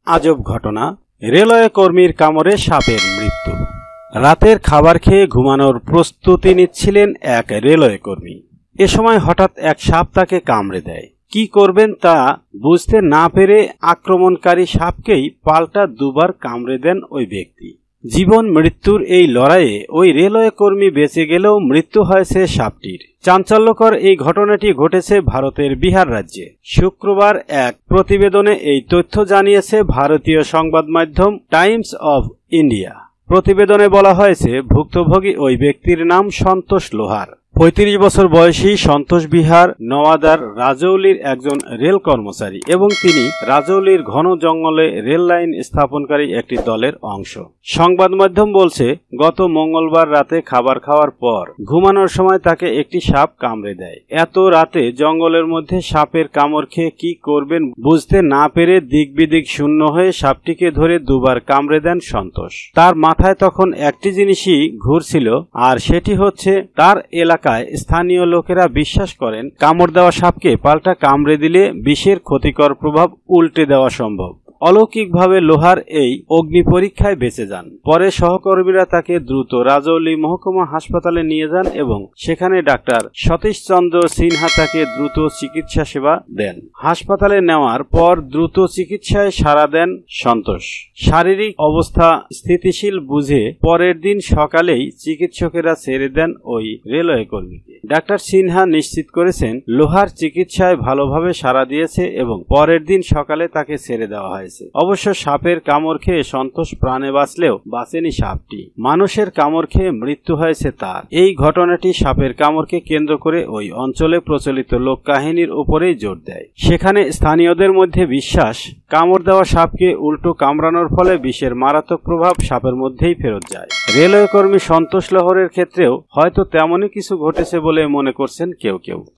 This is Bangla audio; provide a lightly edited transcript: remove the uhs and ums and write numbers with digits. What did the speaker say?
আজব ঘটনা, রেলওয়ে কর্মীর কামড়ে সাপের মৃত্যু। রাতের খাবার খেয়ে ঘুমানোর প্রস্তুতি নিচ্ছিলেন এক রেলওয়ে কর্মী। এ সময় হঠাৎ এক সাপ তাকে কামড়ে দেয়। কি করবেন তা বুঝতে না পেরে আক্রমণকারী সাপকেই পাল্টা দুবার কামড়ে দেন ওই ব্যক্তি। জীবন মৃত্যুর এই লড়াইয়ে ওই রেলওয়ে কর্মী বেঁচে গেলেও মৃত্যু হয়েছে সাপটির। চাঞ্চল্যকর এই ঘটনাটি ঘটেছে ভারতের বিহার রাজ্যে। শুক্রবার এক প্রতিবেদনে এই তথ্য জানিয়েছে ভারতীয় সংবাদ মাধ্যম টাইমস অব ইন্ডিয়া। প্রতিবেদনে বলা হয়েছে, ভুক্তভোগী ওই ব্যক্তির নাম সন্তোষ লোহার। ৩৫ বছর বয়সী সন্তোষ বিহার নওয়াদার রাজৌলির একজন রেল কর্মচারী এবং তিনি রাজৌলির ঘন জঙ্গলে রেল লাইন স্থাপনকারী একটি দলের অংশ। সংবাদ মাধ্যম বলছে, গত মঙ্গলবার রাতে খাবার খাওয়ার পর ঘুমানোর সময় তাকে একটি সাপ কামড়ে দেয়। এত রাতে জঙ্গলের মধ্যে সাপের কামড় খেয়ে কি করবেন বুঝতে না পেরে দিক বিদিক শূন্য হয়ে সাপটিকে ধরে দুবার কামড়ে দেন সন্তোষ। তার মাথায় তখন একটি জিনিসই ঘুরছিল, আর সেটি হচ্ছে তার এলাকায় স্থানীয় লোকেরা বিশ্বাস করেন কামড় দেওয়া সাপকে পাল্টা কামড়ে দিলে বিষের ক্ষতিকর প্রভাব উল্টে দেওয়া সম্ভব। অলৌকিকভাবে লোহার এই অগ্নি পরীক্ষায় বেঁচে যান। পরে সহকর্মীরা তাকে দ্রুত রাজৌলি মহকুমা হাসপাতালে নিয়ে যান এবং সেখানে ডাক্তার সতীশ চন্দ্র সিনহা তাকে দ্রুত চিকিৎসা সেবা দেন। হাসপাতালে নেওয়ার পর দ্রুত চিকিৎসায় সাড়া দেন সন্তোষ। শারীরিক অবস্থা স্থিতিশীল বুঝে পরের দিন সকালেই চিকিৎসকেরা ছেড়ে দেন ওই রেলওয়ে কর্মীকে। ডাক্তার সিনহা নিশ্চিত করেছেন লোহার চিকিৎসায় ভালোভাবে সাড়া দিয়েছে এবং পরের দিন সকালে তাকে ছেড়ে দেওয়া হয়েছে। অবশ্য সাপের কামড় খেয়ে সন্তোষ প্রাণে বাঁচলেও বাঁচেনি সাপটি। মানুষের কামড় খেয়ে মৃত্যু হয়েছে তার। এই ঘটনাটি সাপের কামড়কে কেন্দ্র করে ওই অঞ্চলে প্রচলিত লোক কাহিনীর উপরেই জোর দেয়। সেখানে স্থানীয়দের মধ্যে বিশ্বাস, কামড় দেওয়া সাপকে উল্টো কামড়ানোর ফলে বিষের মারাত্মক প্রভাব সাপের মধ্যেই ফেরত যায়। রেলওয়ে কর্মী সন্তোষ লোহারের ক্ষেত্রেও হয়তো তেমনই কিছু ঘটেছে বলে মনে করছেন কেউ কেউ।